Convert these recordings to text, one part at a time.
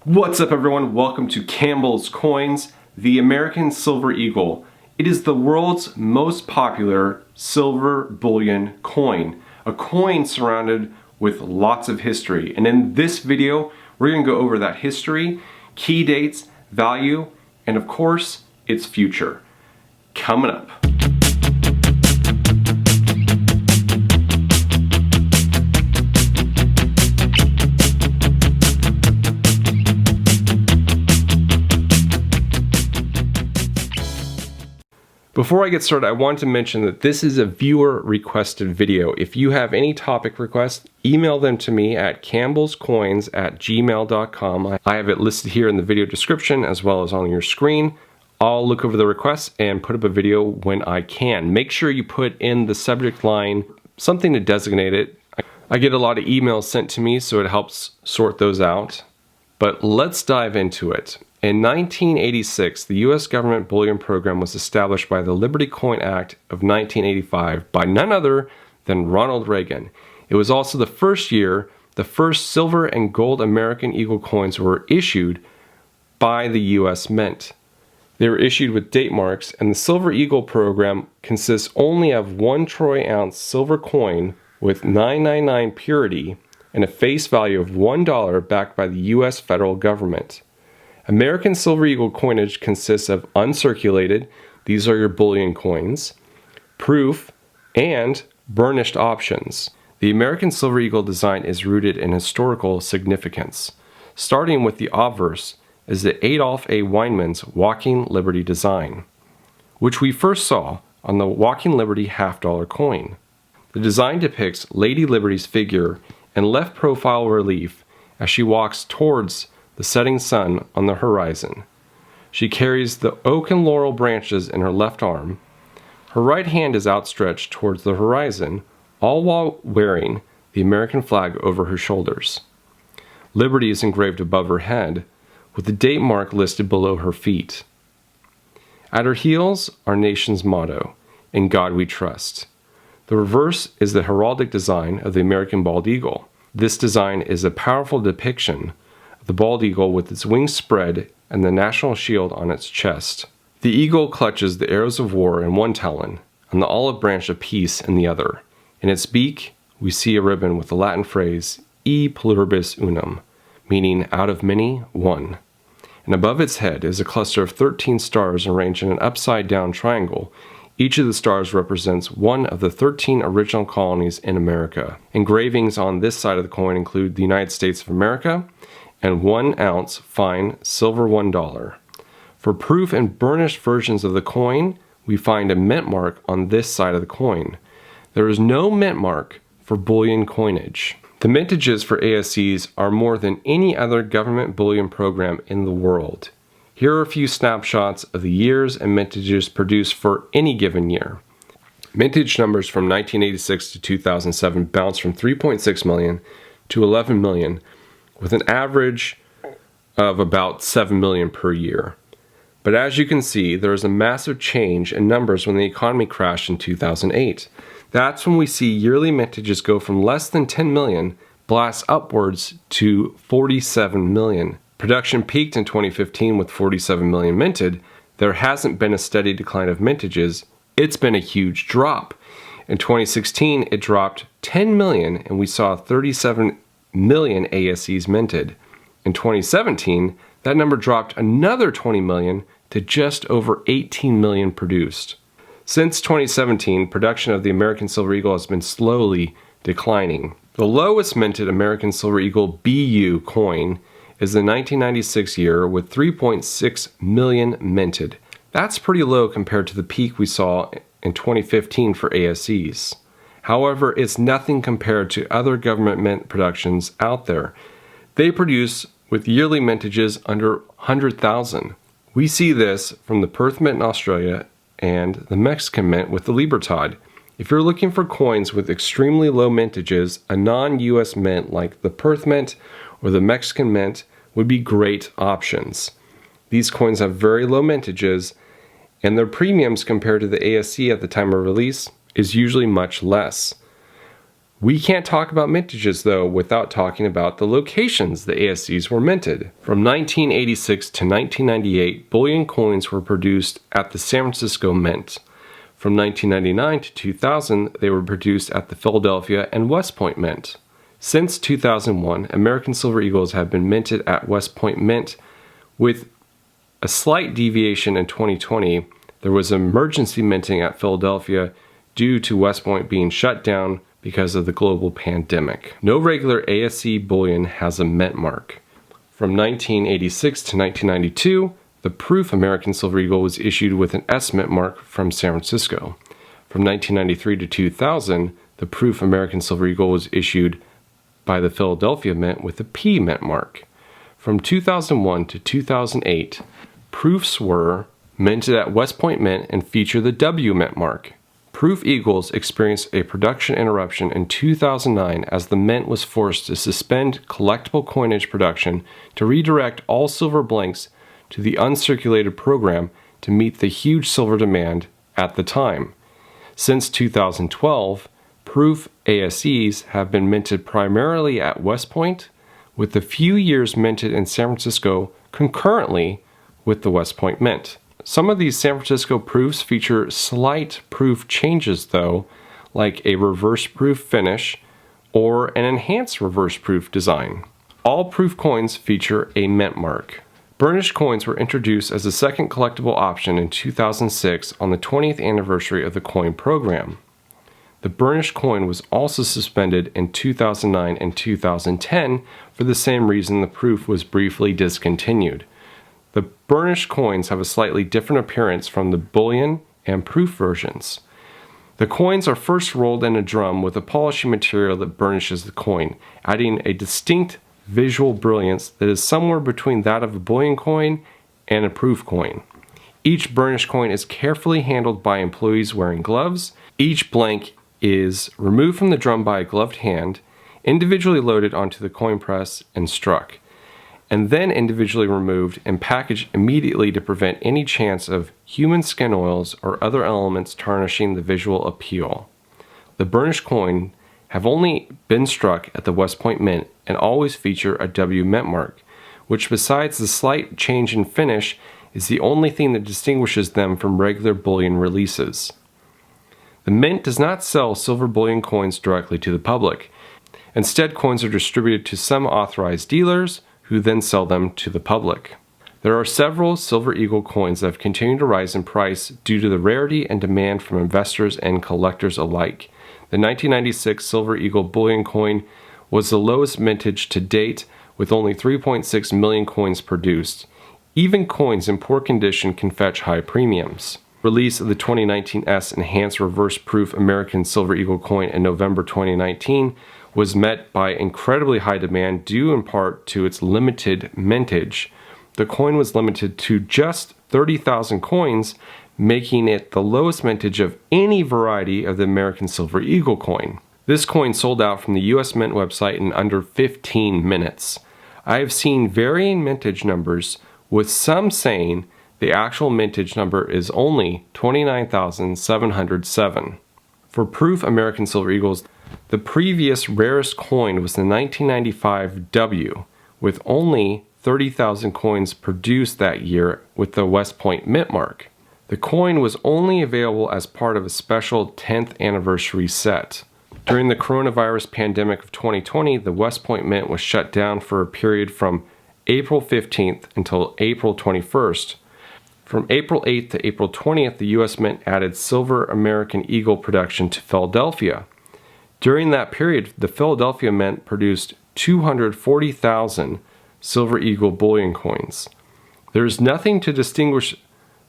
What's up everyone? Welcome to Campbell's Coins, the American Silver Eagle. It is the world's most popular silver bullion coin. A coin surrounded with lots of history. And in this video, we're going to go over that history, key dates, value, and of course, its future. Coming up. Before I get started, I want to mention that this is a viewer requested video. If you have any topic requests, email them to me at campbellscoins@gmail.com. I have it listed here in the video description as well as on your screen. I'll look over the requests and put up a video when I can. Make sure you put in the subject line something to designate it. I get a lot of emails sent to me, so it helps sort those out. But let's dive into it. In 1986, the U.S. government bullion program was established by the Liberty Coin Act of 1985 by none other than Ronald Reagan. It was also the first year the first silver and gold American Eagle coins were issued by the U.S. Mint. They were issued with date marks, and the Silver Eagle program consists only of 1 troy ounce silver coin with 999 purity and a face value of $1 backed by the U.S. federal government. American Silver Eagle coinage consists of uncirculated, these are your bullion coins, proof, and burnished options. The American Silver Eagle design is rooted in historical significance. Starting with the obverse is the Adolph A. Weinman's Walking Liberty design, which we first saw on the Walking Liberty half-dollar coin. The design depicts Lady Liberty's figure in left profile relief as she walks towards the setting sun on the horizon. She carries the oak and laurel branches in her left arm. Her right hand is outstretched towards the horizon, all while wearing the American flag over her shoulders. Liberty is engraved above her head, with the date mark listed below her feet. At her heels, our nation's motto, "In God We Trust." The reverse is the heraldic design of the American bald eagle. This design is a powerful depiction the bald eagle with its wings spread and the national shield on its chest. The eagle clutches the arrows of war in one talon and the olive branch of peace in the other. In its beak, we see a ribbon with the Latin phrase E pluribus unum, meaning out of many, one. And above its head is a cluster of 13 stars arranged in an upside-down triangle. Each of the stars represents one of the 13 original colonies in America. Engravings on this side of the coin include the United States of America, and 1 ounce fine silver $1. For proof and burnished versions of the coin, we find a mint mark on this side of the coin. There is no mint mark for bullion coinage. The mintages for ASCs are more than any other government bullion program in the world. Here are a few snapshots of the years and mintages produced for any given year. Mintage numbers from 1986 to 2007 bounce from 3.6 million to 11 million, with an average of about 7 million per year. But as you can see, there is a massive change in numbers when the economy crashed in 2008. That's when we see yearly mintages go from less than 10 million, blast upwards to 47 million. Production peaked in 2015 with 47 million minted. There hasn't been a steady decline of mintages. It's been a huge drop. In 2016, it dropped 10 million and we saw 37 million ASCs minted. In 2017, that number dropped another 20 million to just over 18 million produced. Since 2017, production of the American Silver Eagle has been slowly declining. The lowest minted American Silver Eagle BU coin is the 1996 year with 3.6 million minted. That's pretty low compared to the peak we saw in 2015 for ASCs. However, it's nothing compared to other government mint productions out there. They produce with yearly mintages under 100,000. We see this from the Perth Mint in Australia and the Mexican Mint with the Libertad. If you're looking for coins with extremely low mintages, a non-US mint like the Perth Mint or the Mexican Mint would be great options. These coins have very low mintages, and their premiums compared to the ASC at the time of release is usually much less. We can't talk about mintages though without talking about the locations the ASCs were minted. From 1986 to 1998, bullion coins were produced at the San Francisco Mint. From 1999 to 2000, they were produced at the Philadelphia and West Point Mint. Since 2001, American Silver Eagles have been minted at West Point Mint, with a slight deviation in 2020. There was emergency minting at Philadelphia due to West Point being shut down because of the global pandemic. No regular ASC bullion has a mint mark. From 1986 to 1992, the proof American Silver Eagle was issued with an S mint mark from San Francisco. From 1993 to 2000, the proof American Silver Eagle was issued by the Philadelphia Mint with a P mint mark. From 2001 to 2008, proofs were minted at West Point Mint and feature the W mint mark. Proof Eagles experienced a production interruption in 2009 as the Mint was forced to suspend collectible coinage production to redirect all silver blanks to the uncirculated program to meet the huge silver demand at the time. Since 2012, proof ASCs have been minted primarily at West Point, with a few years minted in San Francisco concurrently with the West Point Mint. Some of these San Francisco proofs feature slight proof changes though, like a reverse proof finish or an enhanced reverse proof design. All proof coins feature a mint mark. Burnished coins were introduced as a second collectible option in 2006 on the 20th anniversary of the coin program. The burnished coin was also suspended in 2009 and 2010 for the same reason the proof was briefly discontinued. The burnished coins have a slightly different appearance from the bullion and proof versions. The coins are first rolled in a drum with a polishing material that burnishes the coin, adding a distinct visual brilliance that is somewhere between that of a bullion coin and a proof coin. Each burnished coin is carefully handled by employees wearing gloves. Each blank is removed from the drum by a gloved hand, individually loaded onto the coin press and struck, and then individually removed and packaged immediately to prevent any chance of human skin oils or other elements tarnishing the visual appeal. The burnished coin have only been struck at the West Point Mint and always feature a W mint mark, which besides the slight change in finish is the only thing that distinguishes them from regular bullion releases. The Mint does not sell silver bullion coins directly to the public. Instead, coins are distributed to some authorized dealers who then sell them to the public. There are several Silver Eagle coins that have continued to rise in price due to the rarity and demand from investors and collectors alike. The 1996 Silver Eagle bullion coin was the lowest mintage to date, with only 3.6 million coins produced. Even coins in poor condition can fetch high premiums. Release of the 2019 S Enhanced Reverse Proof American Silver Eagle coin in November 2019 was met by incredibly high demand due in part to its limited mintage. The coin was limited to just 30,000 coins, making it the lowest mintage of any variety of the American Silver Eagle coin. This coin sold out from the US Mint website in under 15 minutes. I have seen varying mintage numbers, with some saying the actual mintage number is only 29,707. For proof American Silver Eagles, the previous rarest coin was the 1995 W, with only 30,000 coins produced that year with the West Point Mint mark. The coin was only available as part of a special 10th anniversary set. During the coronavirus pandemic of 2020, the West Point Mint was shut down for a period from April 15th until April 21st. From April 8th to April 20th, the US Mint added Silver American Eagle production to Philadelphia. During that period, the Philadelphia Mint produced 240,000 Silver Eagle bullion coins. There is nothing to distinguish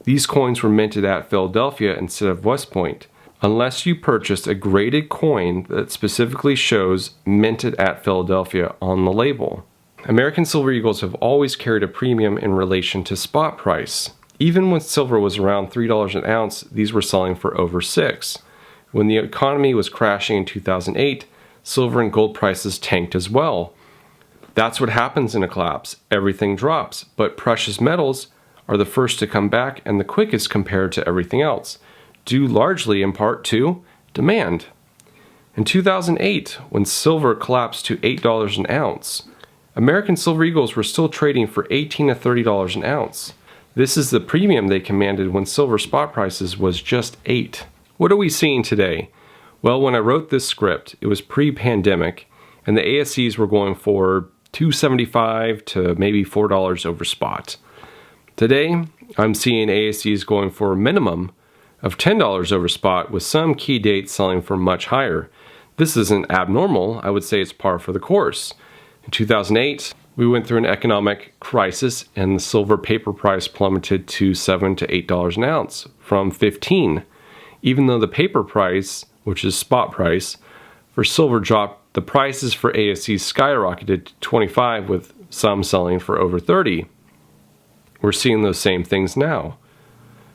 these coins were minted at Philadelphia instead of West Point, unless you purchased a graded coin that specifically shows minted at Philadelphia on the label. American Silver Eagles have always carried a premium in relation to spot price. Even when silver was around $3 an ounce, these were selling for over $6. When the economy was crashing in 2008, silver and gold prices tanked as well. That's what happens in a collapse. Everything drops, but precious metals are the first to come back and the quickest compared to everything else, due largely in part to demand. In 2008, when silver collapsed to $8 an ounce, American Silver Eagles were still trading for $18 to $30 an ounce. This is the premium they commanded when silver spot prices was just $8. What are we seeing today? Well, when I wrote this script, it was pre-pandemic, and the ASCs were going for $2.75 to maybe $4 over spot. Today, I'm seeing ASCs going for a minimum of $10 over spot, with some key dates selling for much higher. This isn't abnormal. I would say it's par for the course. In 2008, we went through an economic crisis and the silver paper price plummeted to $7 to $8 an ounce from $15. Even though the paper price, which is spot price, for silver dropped, the prices for ASCs skyrocketed to $25, with some selling for over $30. We're seeing those same things now.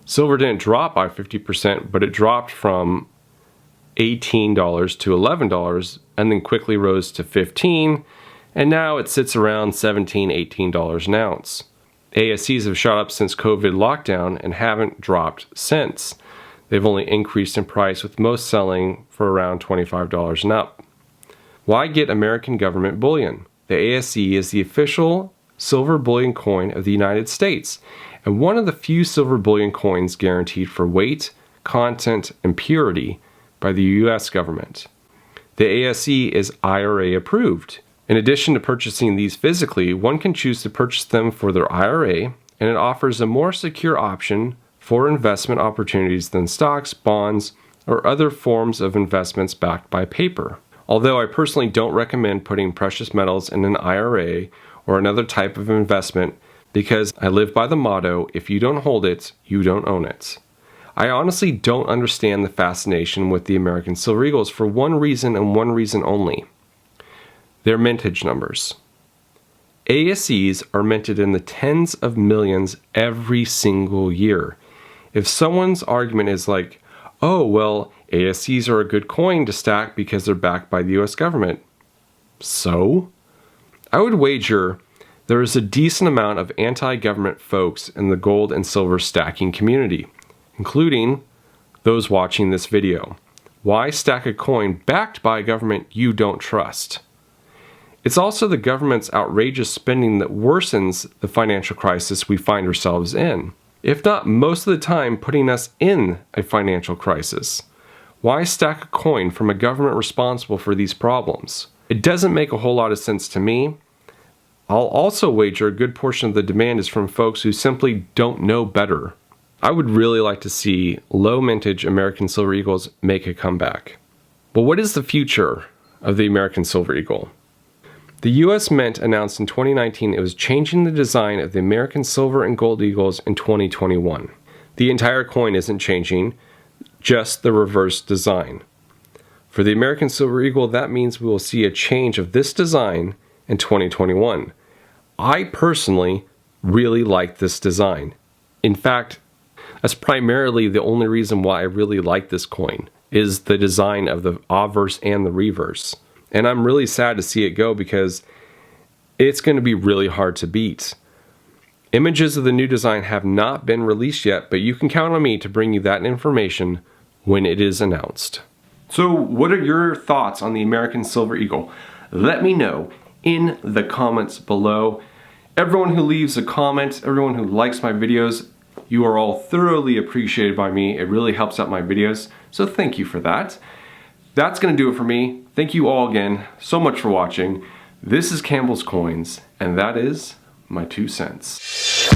Silver didn't drop by 50%, but it dropped from $18 to $11 and then quickly rose to $15, and now it sits around $17, $18 an ounce. ASCs have shot up since COVID lockdown and haven't dropped since. They've only increased in price, with most selling for around $25 and up. Why get American government bullion? The ASC is the official silver bullion coin of the United States, and one of the few silver bullion coins guaranteed for weight, content, and purity by the US government. The ASC is IRA approved. In addition to purchasing these physically, one can choose to purchase them for their IRA, and it offers a more secure option for investment opportunities than stocks, bonds, or other forms of investments backed by paper. Although I personally don't recommend putting precious metals in an IRA or another type of investment, because I live by the motto, if you don't hold it, you don't own it. I honestly don't understand the fascination with the American Silver Eagles for one reason and one reason only: their mintage numbers. ASCs are minted in the tens of millions every single year. If someone's argument is like, oh, well, ASCs are a good coin to stack because they're backed by the US government, so? I would wager there is a decent amount of anti-government folks in the gold and silver stacking community, including those watching this video. Why stack a coin backed by a government you don't trust? It's also the government's outrageous spending that worsens the financial crisis we find ourselves in, if not most of the time putting us in a financial crisis. Why stack a coin from a government responsible for these problems? It doesn't make a whole lot of sense to me. I'll also wager a good portion of the demand is from folks who simply don't know better. I would really like to see low mintage American Silver Eagles make a comeback. But what is the future of the American Silver Eagle? The US Mint announced in 2019 it was changing the design of the American Silver and Gold Eagles in 2021. The entire coin isn't changing, just the reverse design. For the American Silver Eagle, that means we will see a change of this design in 2021. I personally really like this design. In fact, that's primarily the only reason why I really like this coin, is the design of the obverse and the reverse. And I'm really sad to see it go because it's going to be really hard to beat. Images of the new design have not been released yet, but you can count on me to bring you that information when it is announced. So what are your thoughts on the American Silver Eagle? Let me know in the comments below. Everyone who leaves a comment, everyone who likes my videos, you are all thoroughly appreciated by me. It really helps out my videos, so thank you for that. That's gonna do it for me. Thank you all again so much for watching. This is Campbell's Coins, and that is my 2 cents.